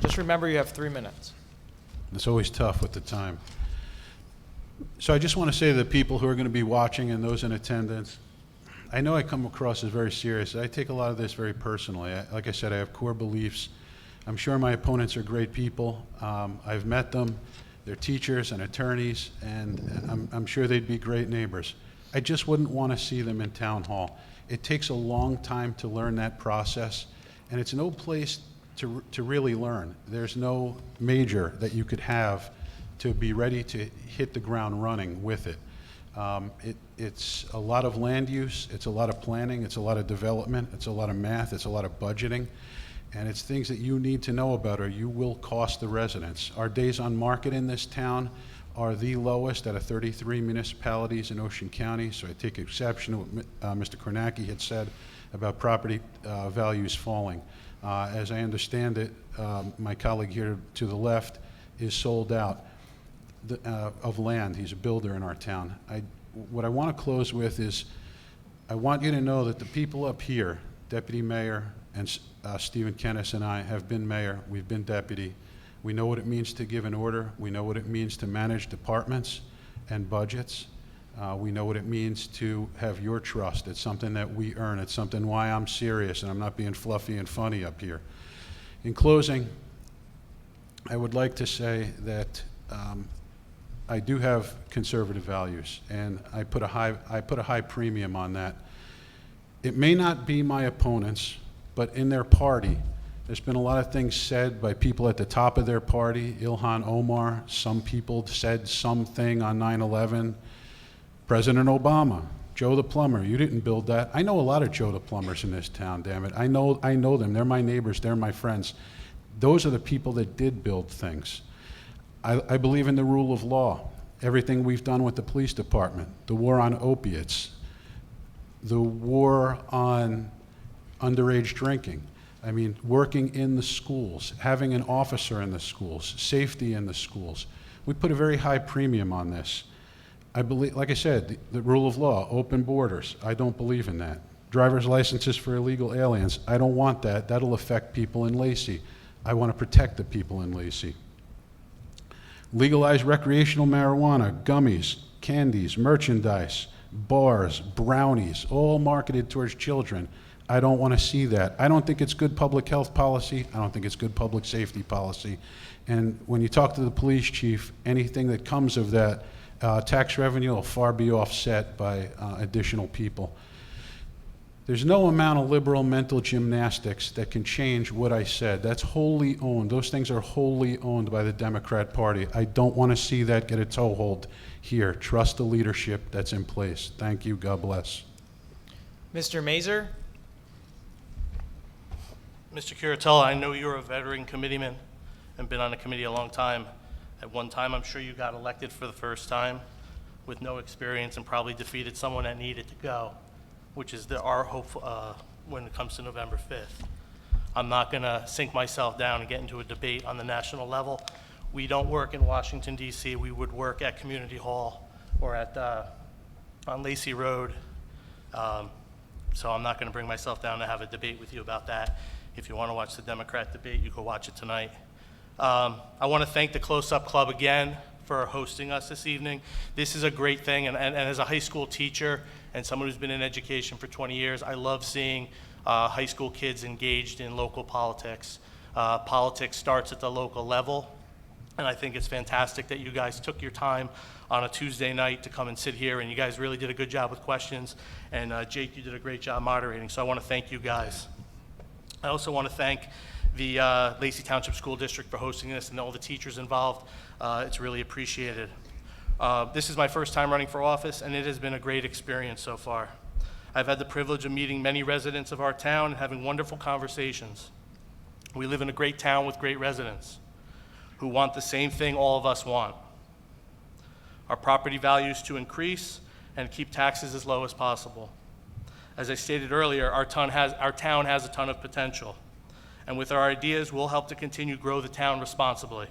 [SPEAKER 1] Just remember you have 3 minutes.
[SPEAKER 2] It's always tough with the time. So I just want to say to the people who are going to be watching and those in attendance, I know I come across as very serious. I take a lot of this very personally. Like I said, I have core beliefs. I'm sure my opponents are great people. I've met them. They're teachers and attorneys, and I'm sure they'd be great neighbors. I just wouldn't want to see them in town hall. It takes a long time to learn that process, and it's no place to really learn. There's no major that you could have to be ready to hit the ground running with it. It's a lot of land use, it's a lot of planning, it's a lot of development, it's a lot of math, it's a lot of budgeting, and it's things that you need to know about or you will cost the residents. Our days on market in this town are the lowest out of 33 municipalities in Ocean County, so I take exception to what Mr. Kornacki had said about property values falling. As I understand it, my colleague here to the left is sold out of land. He's a builder in our town. What I want to close with is I want you to know that the people up here, Deputy Mayor and Stephen Kennis and I have been mayor, we've been deputy. We know what it means to give an order. We know what it means to manage departments and budgets. We know what it means to have your trust. It's something that we earn. It's something why I'm serious and I'm not being fluffy and funny up here. In closing, I would like to say that I do have conservative values, and I put a high premium on that. It may not be my opponents, but in their party, there's been a lot of things said by people at the top of their party. Ilhan Omar, some people said something on 9/11. President Obama, Joe the plumber, you didn't build that. I know a lot of Joe the plumbers in this town, damn it. I know them. They're my neighbors. They're my friends. Those are the people that did build things. I believe in the rule of law. Everything we've done with the police department, the war on opiates, the war on underage drinking. I mean, working in the schools, having an officer in the schools, safety in the schools. We put a very high premium on this. I believe, like I said, the rule of law, open borders. I don't believe in that. Driver's licenses for illegal aliens. I don't want that. That'll affect people in Lacey. I want to protect the people in Lacey. Legalize recreational marijuana, gummies, candies, merchandise, bars, brownies, all marketed towards children. I don't want to see that. I don't think it's good public health policy. I don't think it's good public safety policy. And when you talk to the police chief, anything that comes of that tax revenue will far be offset by additional people. There's no amount of liberal mental gymnastics that can change what I said. That's wholly owned. Those things are wholly owned by the Democrat Party. I don't want to see that get a toehold here. Trust the leadership that's in place. Thank you. God bless.
[SPEAKER 1] Mr. Mazer?
[SPEAKER 3] Mr. Curatella, I know you're a veteran committeeman and been on the committee a long time. At one time, I'm sure you got elected for the first time with no experience and probably defeated someone that needed to go, which is our hope when it comes to November 5th. I'm not going to sink myself down and get into a debate on the national level. We don't work in Washington, D.C. We would work at Community Hall or on Lacey Road. So I'm not going to bring myself down to have a debate with you about that. If you want to watch the Democrat debate, you can watch it tonight. I want to thank the Close-Up Club again for hosting us this evening. This is a great thing, and as a high school teacher and someone who's been in education for 20 years, I love seeing high school kids engaged in local politics. Politics starts at the local level, and I think it's fantastic that you guys took your time on a Tuesday night to come and sit here, and you guys really did a good job with questions, and Jake, you did a great job moderating, so I want to thank you guys. I also want to thank the Lacey Township School District for hosting this and all the teachers involved. It's really appreciated. This is my first time running for office, and it has been a great experience so far. I've had the privilege of meeting many residents of our town and having wonderful conversations. We live in a great town with great residents who want the same thing all of us want. Our property values to increase and keep taxes as low as possible. As I stated earlier, our town has a ton of potential. And with our ideas, we'll help to continue to grow the town responsibly.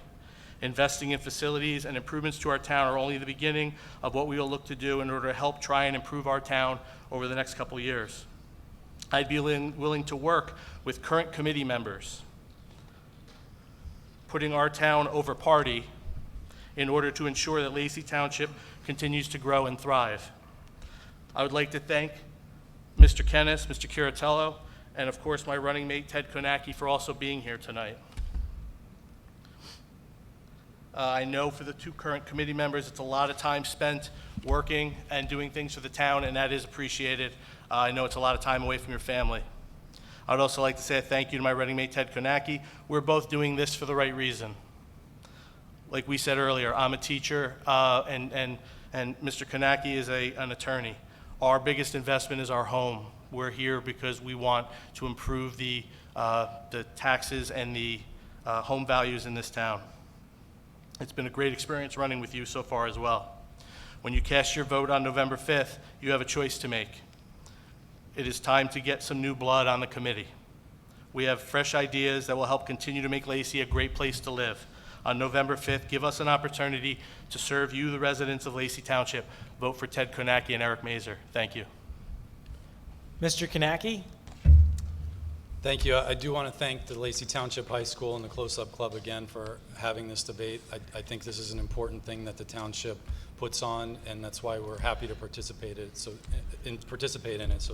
[SPEAKER 3] Investing in facilities and improvements to our town are only the beginning of what we will look to do in order to help try and improve our town over the next couple of years. I'd be willing to work with current committee members, putting our town over party in order to ensure that Lacey Township continues to grow and thrive. I would like to thank Mr. Kennis, Mr. Curatello, and of course my running mate Ted Konacki for also being here tonight. I know for the two current committee members, it's a lot of time spent working and doing things for the town, and that is appreciated. I know it's a lot of time away from your family. I would also like to say a thank you to my running mate Ted Konacki. We're both doing this for the right reason. Like we said earlier, I'm a teacher, and Mr. Konacki is an attorney. Our biggest investment is our home. We're here because we want to improve the taxes and the home values in this town. It's been a great experience running with you so far as well. When you cast your vote on November 5th, you have a choice to make. It is time to get some new blood on the committee. We have fresh ideas that will help continue to make Lacey a great place to live. On November 5th, give us an opportunity to serve you, the residents of Lacey Township. Vote for Ted Konacki and Eric Mazer. Thank you.
[SPEAKER 1] Mr. Konacki?
[SPEAKER 4] Thank you. I do want to thank the Lacey Township High School and the Close-Up Club again for having this debate. I think this is an important thing that the township puts on, and that's why we're happy to participate in it. So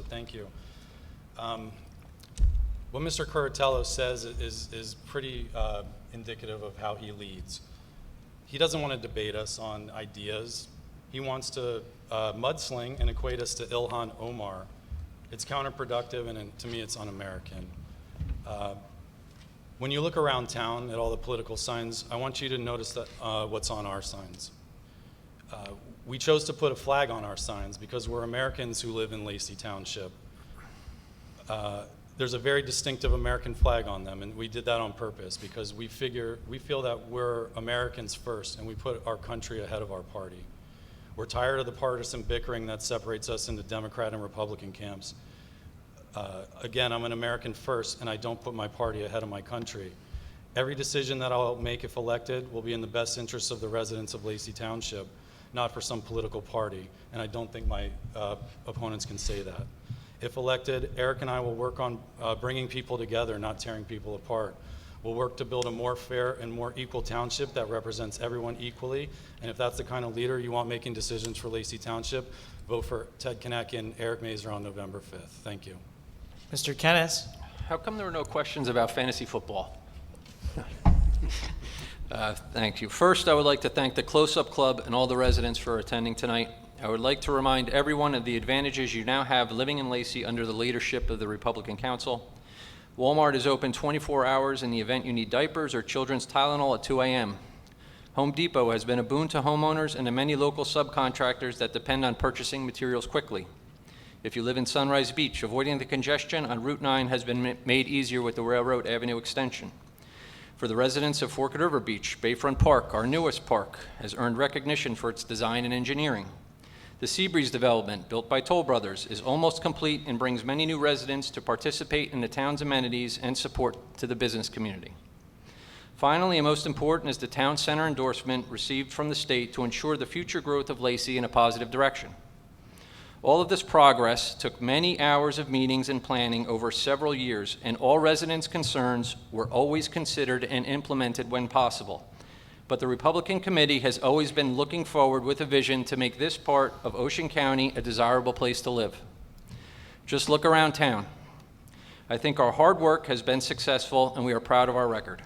[SPEAKER 4] thank you. What Mr. Curatello says is pretty indicative of how he leads. He doesn't want to debate us on ideas. He wants to mudsling and equate us to Ilhan Omar. It's counterproductive, and to me, it's un-American. When you look around town at all the political signs, I want you to notice that what's on our signs. we chose to put a flag on our signs because we're Americans who live in Lacey Township. There's a very distinctive American flag on them, and we did that on purpose because we feel that we're Americans first, and we put our country ahead of our party. We're tired of the partisan bickering that separates us into Democrat and Republican camps. Again, I'm an American first, and I don't put my party ahead of my country. Every decision that I'll make if elected will be in the best interest of the residents of Lacey Township, not for some political party, and I don't think my opponents can say that. If elected, Eric and I will work on bringing people together, not tearing people apart. We'll work to build a more fair and more equal township that represents everyone equally, and if that's the kind of leader you want making decisions for Lacey Township, vote for Ted Kanacki and Eric Mazer on November 5th. Thank you.
[SPEAKER 1] Mr. Kennis.
[SPEAKER 5] How come there were no questions about fantasy football? Thank you. First, I would like to thank the Close-Up Club and all the residents for attending tonight. I would like to remind everyone of the advantages you now have living in Lacey under the leadership of the Republican Council. Walmart is open 24 hours in the event you need diapers or children's Tylenol at 2 a.m. Home Depot has been a boon to homeowners and to many local subcontractors that depend on purchasing materials quickly. If you live in Sunrise Beach, avoiding the congestion on Route 9 has been made easier with the Railroad Avenue extension. For the residents of Forked River Beach, Bayfront Park, our newest park, has earned recognition for its design and engineering. The Seabreeze development, built by Toll Brothers, is almost complete and brings many new residents to participate in the town's amenities and support to the business community. Finally, and most important, is the town center endorsement received from the state to ensure the future growth of Lacey in a positive direction. All of this progress took many hours of meetings and planning over several years, and all residents' concerns were always considered and implemented when possible. But the Republican committee has always been looking forward with a vision to make this part of Ocean County a desirable place to live. Just look around town. I think our hard work has been successful, and we are proud of our record.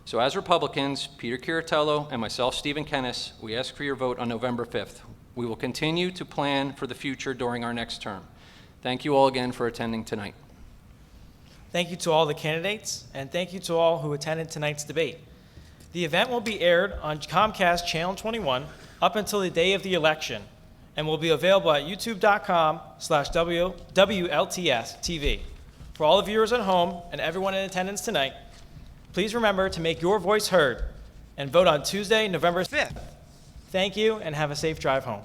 [SPEAKER 5] So as Republicans, Peter Curatello and myself, Stephen Kennis, we ask for your vote on November 5th. We will continue to plan for the future during our next term. Thank you all again for attending tonight.
[SPEAKER 1] Thank you to all the candidates, and thank you to all who attended tonight's debate. The event will be aired on Comcast Channel 21 up until the day of the election and will be available at youtube.com/WLTS TV. For all the viewers at home and everyone in attendance tonight, please remember to make your voice heard and vote on Tuesday, November 5th. Thank you, and have a safe drive home.